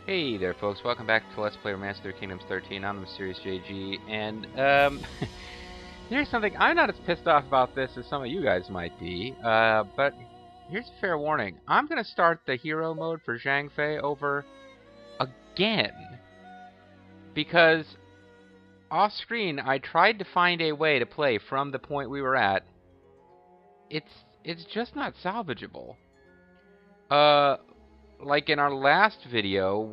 Hey there, folks. Welcome back to Let's Play Romance of the Kingdoms 13. I'm the Mysterious JG, and, here's something. I'm not as pissed off about this as some of you guys might be, but here's a fair warning. I'm gonna start the hero mode for Zhang Fei over again, because off-screen I tried to find a way to play from the point we were at. It's just not salvageable. Like in our last video,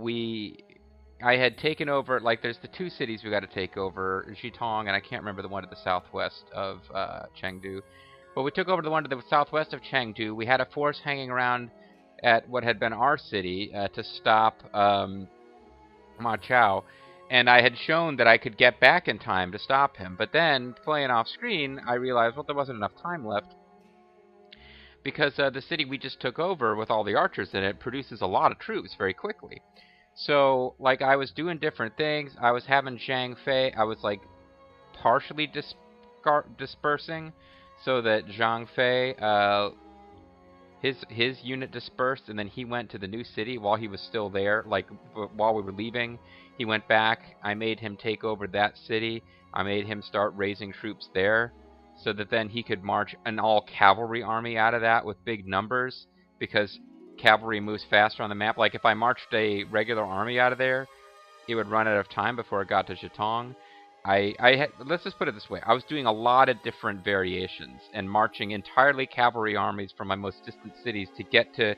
I had taken over, like, there's the two cities we got to take over, Xitong, and I can't remember the one to the southwest of Chengdu. But we took over the one to the southwest of Chengdu. We had a force hanging around at what had been our city to stop Ma Chao, and I had shown that I could get back in time to stop him. But then, playing off screen, I realized, well, there wasn't enough time left, because the city we just took over with all the archers in it produces a lot of troops very quickly. So, like, I was doing different things. I was having Zhang Fei, I was, like, partially dispersing so that Zhang Fei, his unit dispersed, and then he went to the new city while he was still there. Like, while we were leaving, he went back. I made him take over that city. I made him start raising troops there, so that then he could march an all-cavalry army out of that with big numbers, because cavalry moves faster on the map. Like, if I marched a regular army out of there, it would run out of time before it got to Xitong. Let's just put it this way. I was doing a lot of different variations and marching entirely cavalry armies from my most distant cities to get to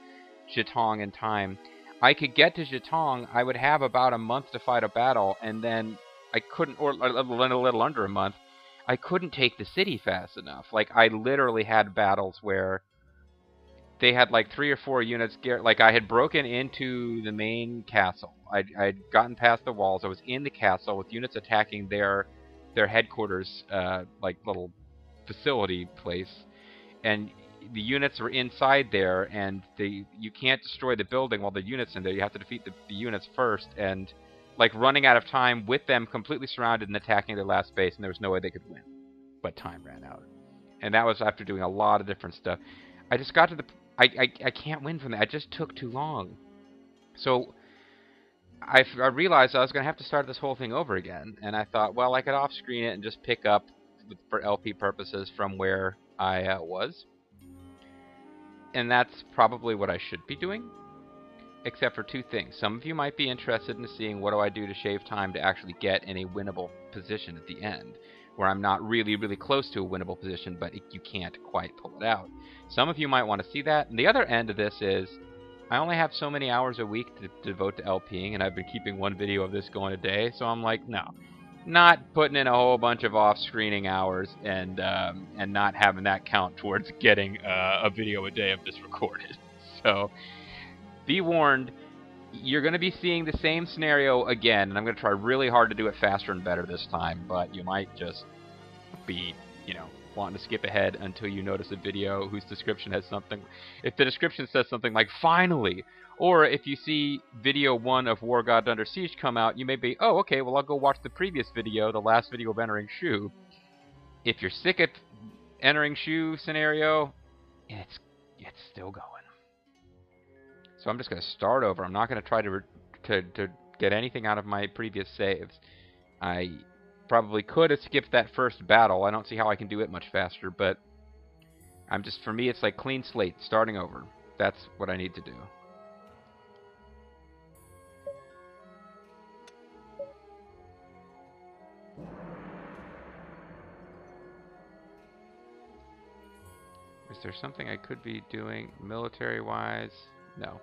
Xitong in time. I could get to Xitong, I would have about a month to fight a battle, and then I couldn't, or a little under a month, I couldn't take the city fast enough. Like, I literally had battles where they had like 3 or 4 units. Like, I had broken into the main castle. I'd gotten past the walls. I was in the castle with units attacking their headquarters, like little facility place, and the units were inside there. And you can't destroy the building while the units in there. You have to defeat the units first. And like, running out of time with them completely surrounded and attacking their last base, and there was no way they could win. But time ran out. And that was after doing a lot of different stuff. I just got to the... I can't win from that. It just took too long. So I realized I was going to have to start this whole thing over again. And I thought, well, I could off-screen it and just pick up, for LP purposes, from where I was. And that's probably what I should be doing, except for 2 things. Some of you might be interested in seeing what do I do to shave time to actually get in a winnable position at the end, where I'm not really, really close to a winnable position, but you can't quite pull it out. Some of you might want to see that. And the other end of this is, I only have so many hours a week to devote to LPing, and I've been keeping 1 video of this going a day, so I'm like, no. Not putting in a whole bunch of off-screening hours and not having that count towards getting a video a day of this recorded. So, be warned, you're going to be seeing the same scenario again, and I'm going to try really hard to do it faster and better this time, but you might just be, wanting to skip ahead until you notice a video whose description has something. If the description says something like, finally, or if you see video 1 of War God Under Siege come out, you may be, oh, okay, well, I'll go watch the previous video, the last video of entering Shu. If you're sick at entering Shu scenario, it's still going. So I'm just going to start over. I'm not going to try to get anything out of my previous saves. I probably could have skipped that first battle. I don't see how I can do it much faster, but for me, it's like clean slate, starting over. That's what I need to do. Is there something I could be doing military-wise? No.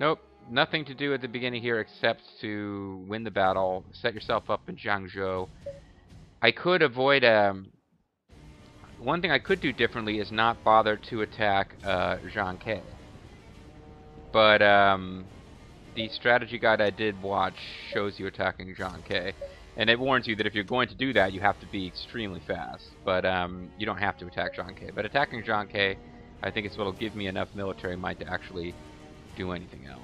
Nope, nothing to do at the beginning here except to win the battle, set yourself up in Jiangzhou. I could avoid... one thing I could do differently is not bother to attack Zhang Ke. But the strategy guide I did watch shows you attacking Zhang Ke. And it warns you that if you're going to do that, you have to be extremely fast. But you don't have to attack Zhang Ke. But attacking Zhang Ke, I think it's what will give me enough military might to actually do anything else.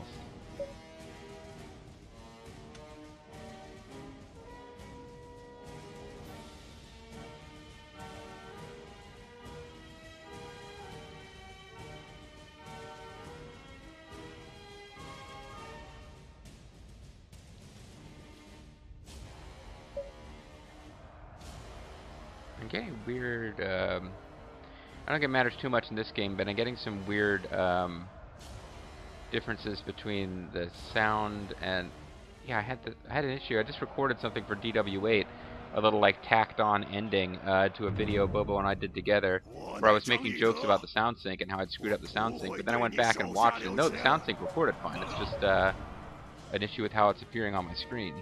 getting weird. I don't think it matters too much in this game, but I'm getting some weird differences between the sound and. Yeah, I had an issue. I just recorded something for DW8, a little like tacked on ending to a video Bobo and I did together, where I was making jokes about the sound sync and how I'd screwed up the sound sync. But then I went back and watched it, and no, the sound sync recorded fine. It's just an issue with how it's appearing on my screen,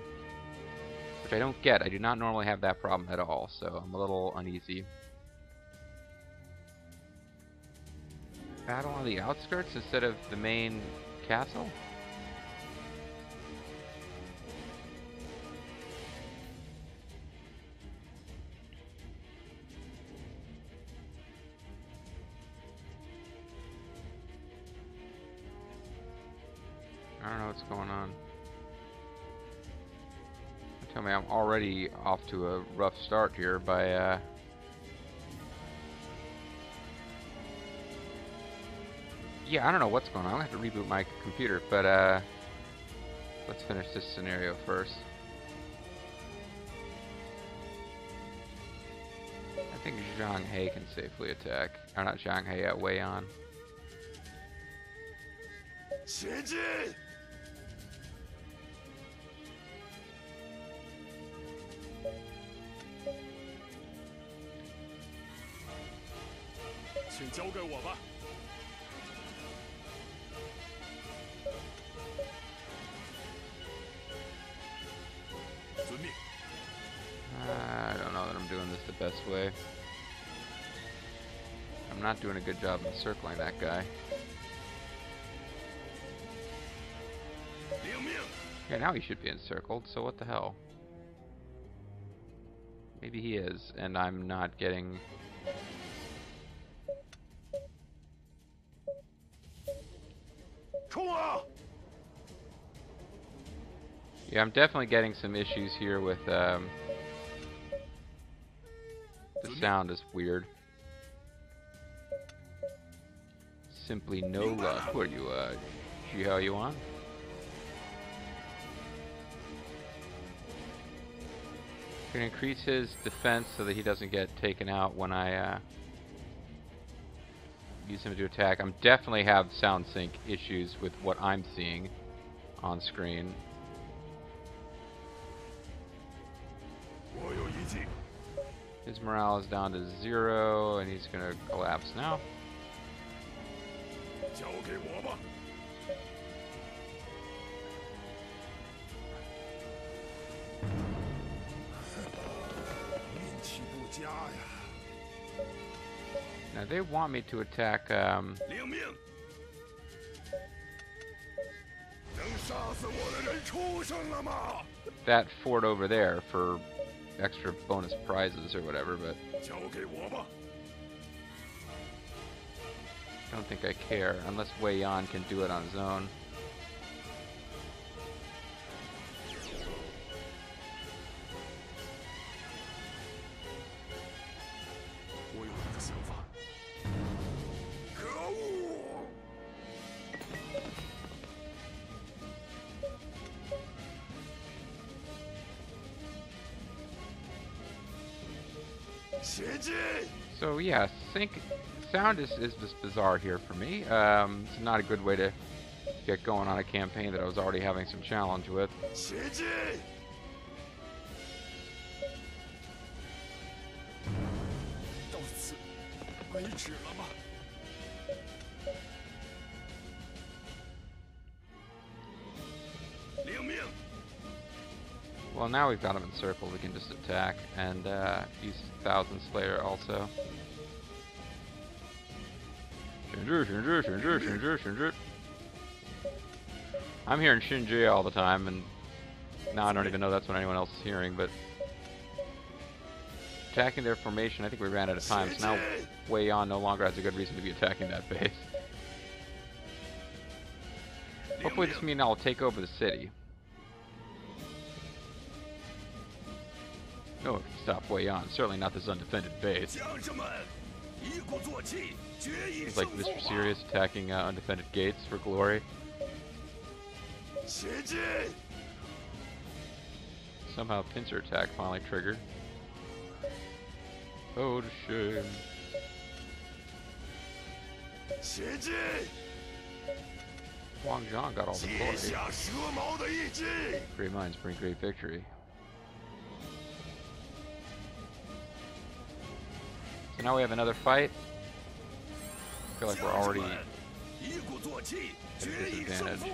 which I don't get. I do not normally have that problem at all, so I'm a little uneasy. Battle on the outskirts instead of the main castle? I don't know what's going on. Tell me I'm already off to a rough start here by yeah, I don't know what's going on. I'll have to reboot my computer, but let's finish this scenario first. I think Zhang He can safely attack. Or not Zhang He, Wei Yan. I don't know that I'm doing this the best way. I'm not doing a good job encircling that guy. Yeah, now he should be encircled, so what the hell? Maybe he is, and I'm not getting... Yeah, I'm definitely getting some issues here with, the sound is weird. Simply no luck. What are you, Xiao Yuan? Can increase his defense so that he doesn't get taken out when I, use him to attack. I'm definitely have sound sync issues with what I'm seeing on screen. His morale is down to 0, and he's gonna collapse now. Now they want me to attack that fort over there for extra bonus prizes or whatever, but I don't think I care, unless Wei Yan can do it on his own. So yeah, sound is just bizarre here for me. It's not a good way to get going on a campaign that I was already having some challenge with. Well, now we've got him encircled, we can just attack and use Thousand Slayer also. I'm hearing Shinji all the time, and now I don't even know that's what anyone else is hearing, but attacking their formation, I think we ran out of time, so now Wei Yan no longer has a good reason to be attacking that base. Hopefully this means I'll take over the city. No, if you stop Wei Yan, certainly not this undefended base. It's like Mr. Serious attacking undefended gates for glory. Somehow pincer attack finally triggered. Oh, the shame. Wang Zhang got all the glory. Great minds bring great victory. So now we have another fight. I feel like we're already at a disadvantage.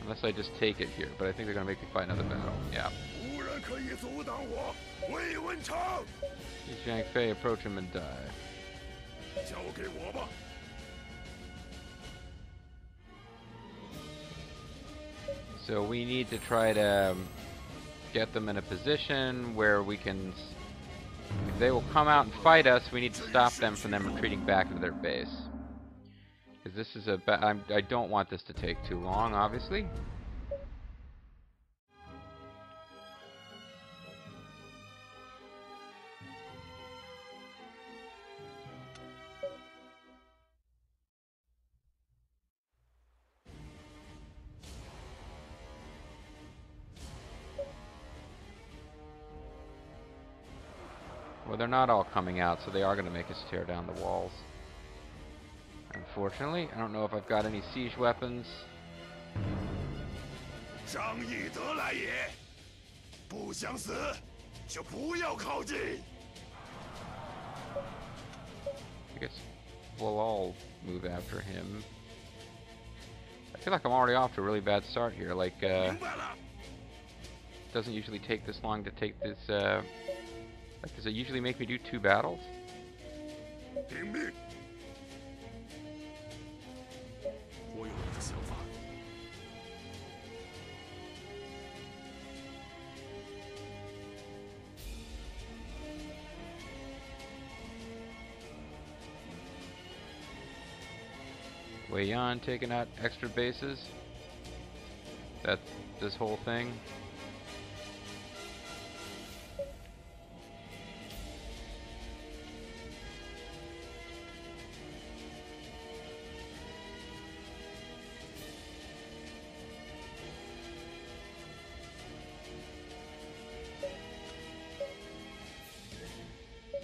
Unless I just take it here, but I think they're gonna make me fight another battle. Yeah. See Zhang Fei approach him and die. So we need to try to get them in a position where we can, if they will come out and fight us, we need to stop them from them retreating back to their base. Because this is I don't want this to take too long, obviously. Well, they're not all coming out, so they are going to make us tear down the walls. Unfortunately, I don't know if I've got any siege weapons. I guess we'll all move after him. I feel like I'm already off to a really bad start here. Like, it doesn't usually take this long to take this, like, does it usually make me do 2 battles? Wei Yan taking out extra bases. That's this whole thing.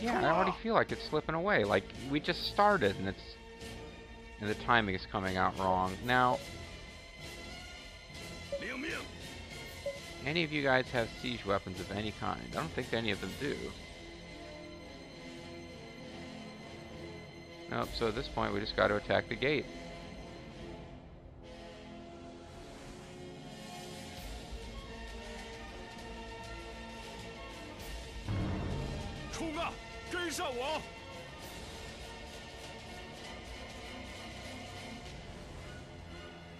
Yeah, I already feel like it's slipping away. Like, we just started and the timing is coming out wrong. Now, any of you guys have siege weapons of any kind? I don't think any of them do. Nope, so at this point we just got to attack the gate.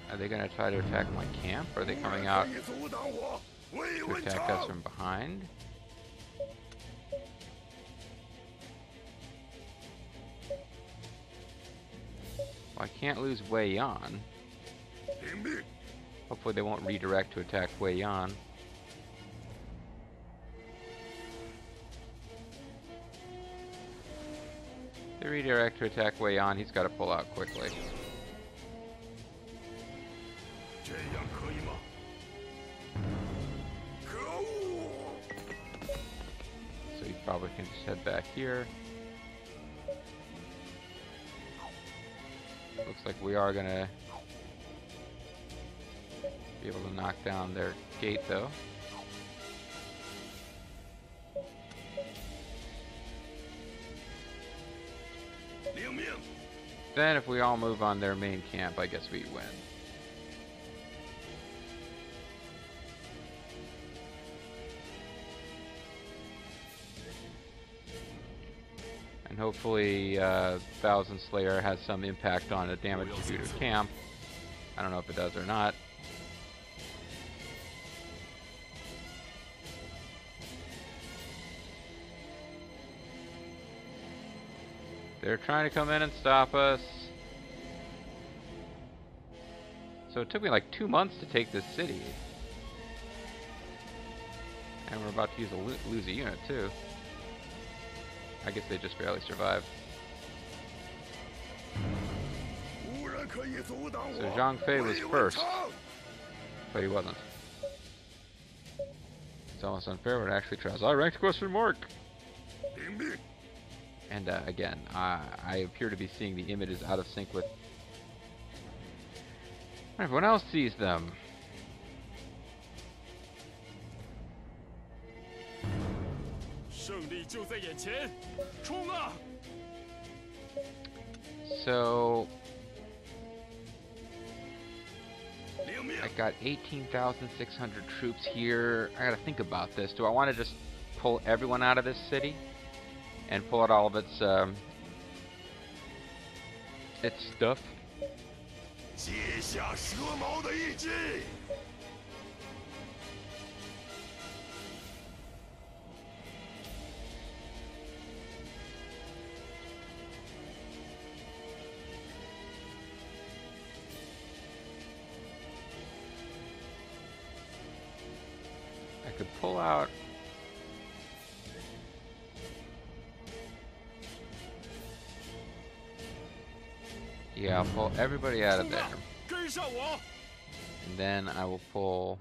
Are they going to try to attack my camp? Or are they coming out to attack us from behind? Well, I can't lose Wei Yan. Hopefully they won't redirect to attack Wei Yan. If they redirect to attack Wei Yan, he's got to pull out quickly. So you probably can just head back here. Looks like we are gonna be able to knock down their gate though. Then if we all move on their main camp, I guess we win. And hopefully Thousand Slayer has some impact on a damage due to camp. I don't know if it does or not. They're trying to come in and stop us. So it took me like 2 months to take this city. And we're about to lose a unit too. I guess they just barely survived. So Zhang Fei was first. but he wasn't. It's almost unfair when it actually tries. I ranked question mark. And again, I appear to be seeing the images out of sync with everyone else sees them. So I got 18,600 troops here. I gotta think about this. Do I want to just pull everyone out of this city and pull out all of its stuff? I could pull out. Yeah, I'll pull everybody out of there. And then I will pull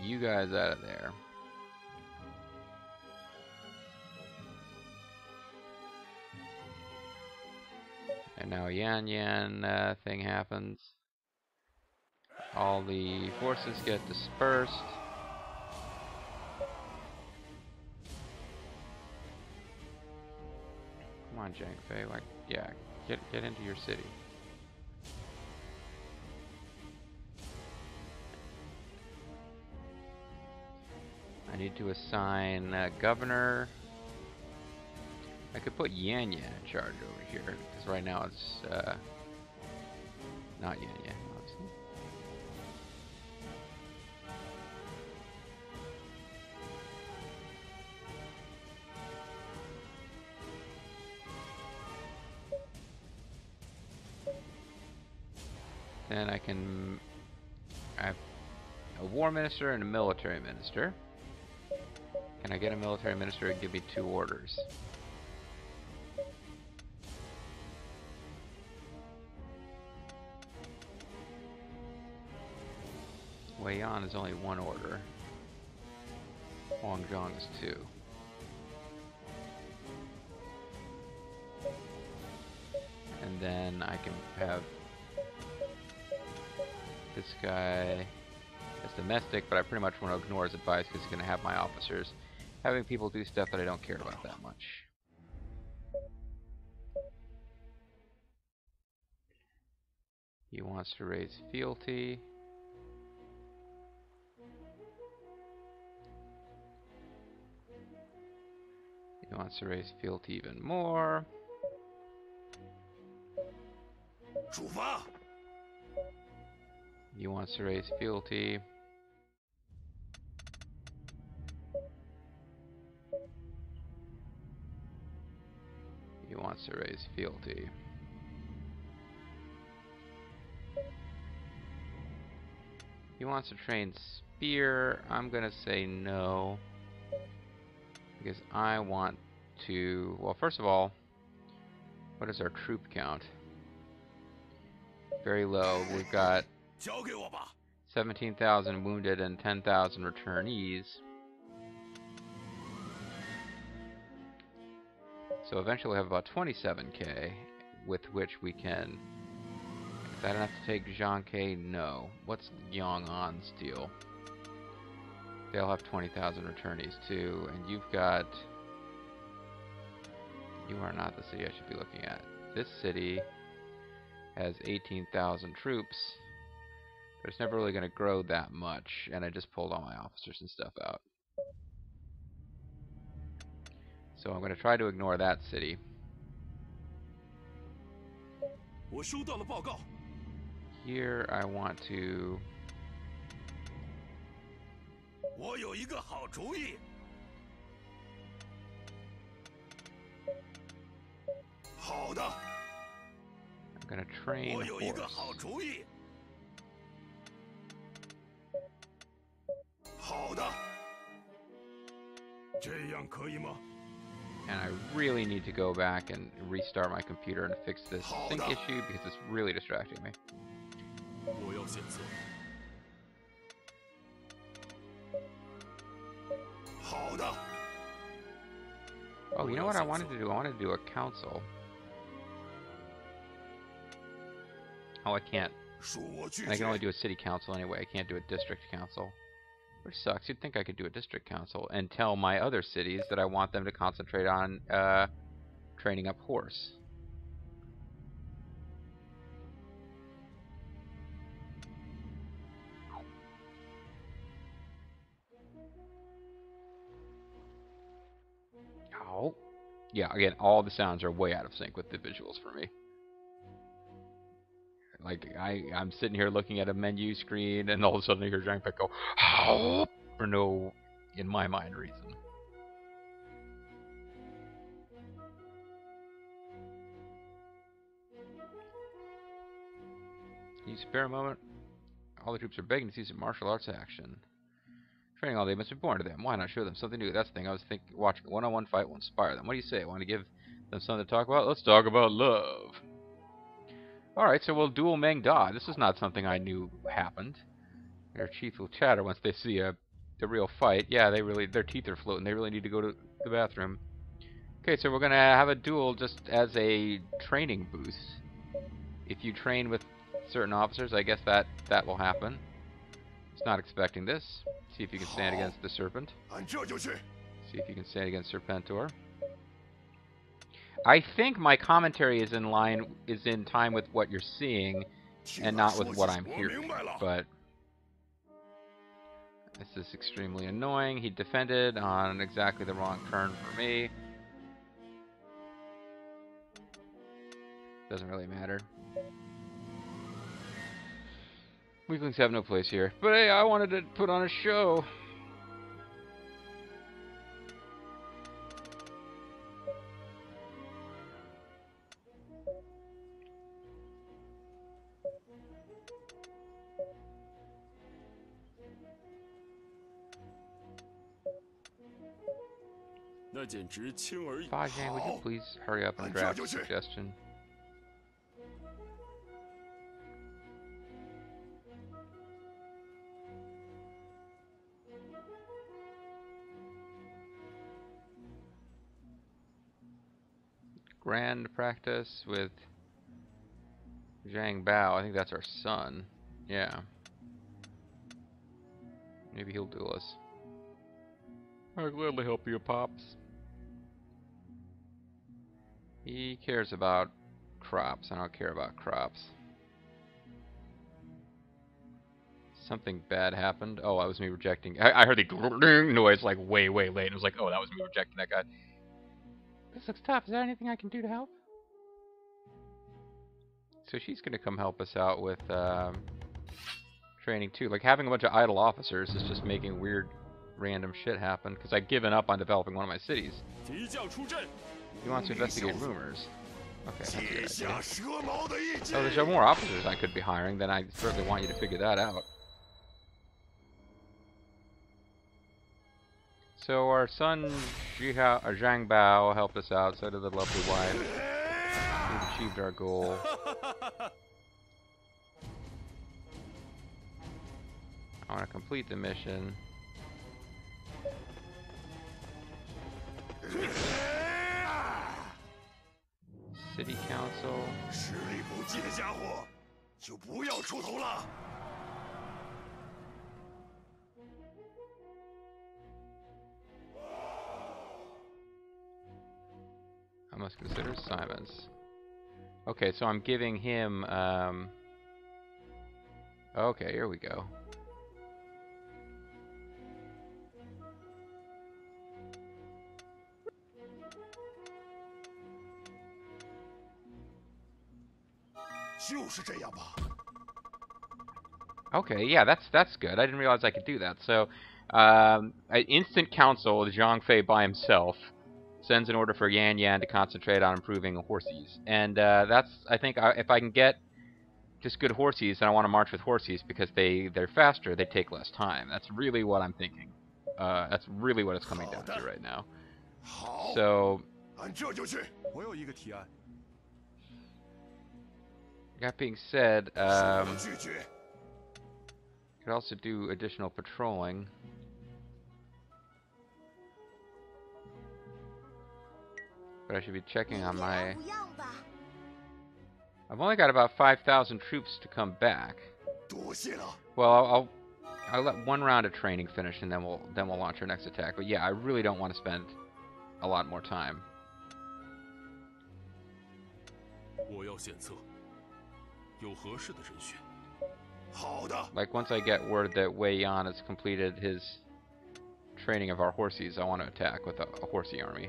you guys out of there. And now Yan thing happens. All the forces get dispersed. Come on, Zhang Fei, like, yeah, get into your city. I need to assign governor. I could put Yan in charge over here, because right now it's not Yan, obviously. Then I have a war minister and a military minister. Can I get a military minister to give me 2 orders? Wei Yan is only 1 order. Huang Zhang is 2. And then I can have this guy as domestic, but I pretty much want to ignore his advice because he's going to have my officers having people do stuff that I don't care about that much. He wants to raise fealty. He wants to raise fealty even more. He wants to raise fealty. He wants to raise fealty. He wants to train spear. I'm gonna say no, because I want to, well, first of all, what is our troop count? Very low. We've got 17,000 wounded and 10,000 returnees. So eventually we'll have about 27k, with which we can... Is that enough to take Zhang Ke? No. What's Yong'an's deal? They'll have 20,000 returnees too, and you've got... You are not the city I should be looking at. This city has 18,000 troops, but it's never really going to grow that much, and I just pulled all my officers and stuff out. So I'm going to try to ignore that city. Here I want to... I'm going to train a horse. And I really need to go back and restart my computer and fix this sync issue because it's really distracting me. Oh, you know what I wanted to do? I wanted to do a council. Oh, I can't. And I can only do a city council anyway. I can't do a district council. Which sucks. You'd think I could do a district council and tell my other cities that I want them to concentrate on training up horse. Oh. Yeah, again, all the sounds are way out of sync with the visuals for me. Like, I'm sitting here looking at a menu screen, and all of a sudden I hear Zhang Pek go, "How?" for no, in my mind, reason. Can you spare a moment? All the troops are begging to see some martial arts action. Training all day must be boring to them. Why not show them something new? That's the thing. I was thinking watching a one-on-one fight will inspire them. What do you say? Want to give them something to talk about? Let's talk about love. Alright, so we'll duel Meng Da. This is not something I knew happened. Their chief will chatter once they see the real fight. Yeah, their teeth are floating. They really need to go to the bathroom. Okay, so we're going to have a duel just as a training boost. If you train with certain officers, I guess that will happen. It's not expecting this. See if you can stand against the Serpent. See if you can stand against Serpentor. I think my commentary is in time with what you're seeing, and not with what I'm hearing. But this is extremely annoying. He defended on exactly the wrong turn for me. Doesn't really matter. Weaklings have no place here. But hey, I wanted to put on a show. Fa Zhang, would you please hurry up and draft a suggestion? Grand practice with Zhang Bao. I think that's our son. Yeah. Maybe he'll duel us. I'll gladly help you, Pops. He cares about crops. I don't care about crops. Something bad happened. Oh, that was me rejecting. I heard the noise like way late. It was like, oh, that was me rejecting that guy. This looks tough. Is there anything I can do to help? So she's going to come help us out with training too. Like, having a bunch of idle officers is just making weird, random shit happen. Because I've given up on developing one of my cities. He wants to investigate rumors. Okay, that's a good idea. Oh, there's more officers I could be hiring. Then I certainly want you to figure that out. So our son Zhang Bao helped us out, so did the lovely wife. We've achieved our goal. I want to complete the mission. City Council. I must consider Simon's. Okay, so I'm giving him, okay, here we go. Okay, yeah, that's good. I didn't realize I could do that. So, an instant council, Zhang Fei by himself, sends an order for Yan Yan to concentrate on improving horsies. And that's, I think, if I can get just good horsies, then I want to march with horsies because they're faster, they take less time. That's really what I'm thinking. That's really what it's coming down to right now. So, 按这就去。我有一个提案。 That being said, 拒绝。 could also do additional patrolling. But I should be checking on my... I've only got about 5,000 troops to come back. 多谢了。 Well, I'll let one round of training finish, and then we'll launch our next attack. But yeah, I really don't want to spend a lot more time. 我要献策，有合适的人选。 好的。 Like, once I get word that Wei Yan has completed his training of our horses, I want to attack with a horsey army.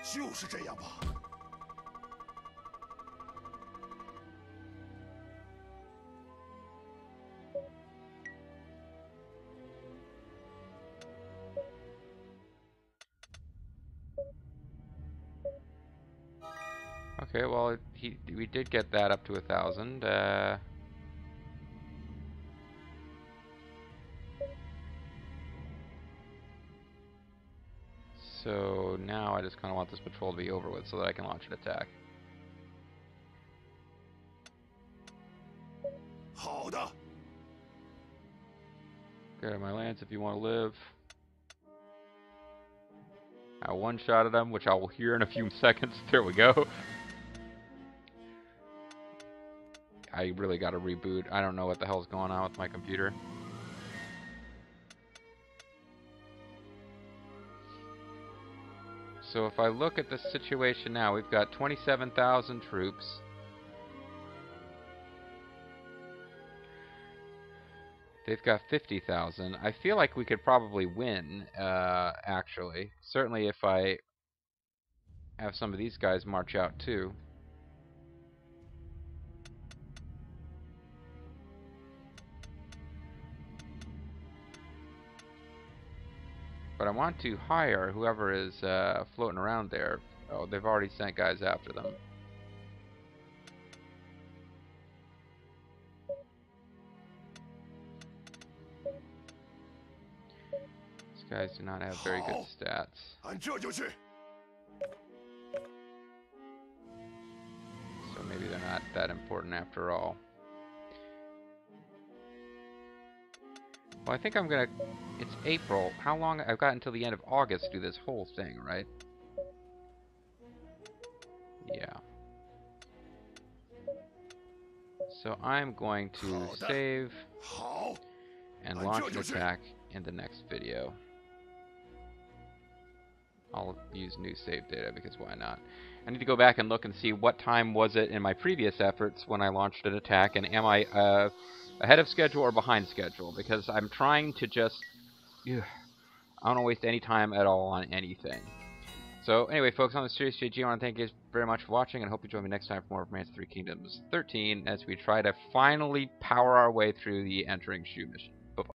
就是这样吧。 Okay, well, we did get that up to 1,000. So now I just kind of want this patrol to be over with so that I can launch an attack. 好的。 Get out of my lands if you want to live. I one-shotted them, which I will hear in a few seconds. There we go. I really got to reboot. I don't know what the hell's going on with my computer. So if I look at the situation now, we've got 27,000 troops. They've got 50,000. I feel like we could probably win, actually. Certainly if I have some of these guys march out too. But I want to hire whoever is floating around there. Oh, they've already sent guys after them. These guys do not have very good stats. 按这就去。 So maybe they're not that important after all. Well, I think I'm gonna... It's April. How long? I've got until the end of August to do this whole thing, right? Yeah. So I'm going to save and launch an attack in the next video. I'll use new save data because why not? I need to go back and look and see what time was it in my previous efforts when I launched an attack, and am I ahead of schedule or behind schedule? Because I'm trying to just... I don't want to waste any time at all on anything. So anyway, folks, on the Serious JG, I want to thank you guys very much for watching, and hope you join me next time for more of Romance 3 Kingdoms 13 as we try to finally power our way through the Entering Shu mission.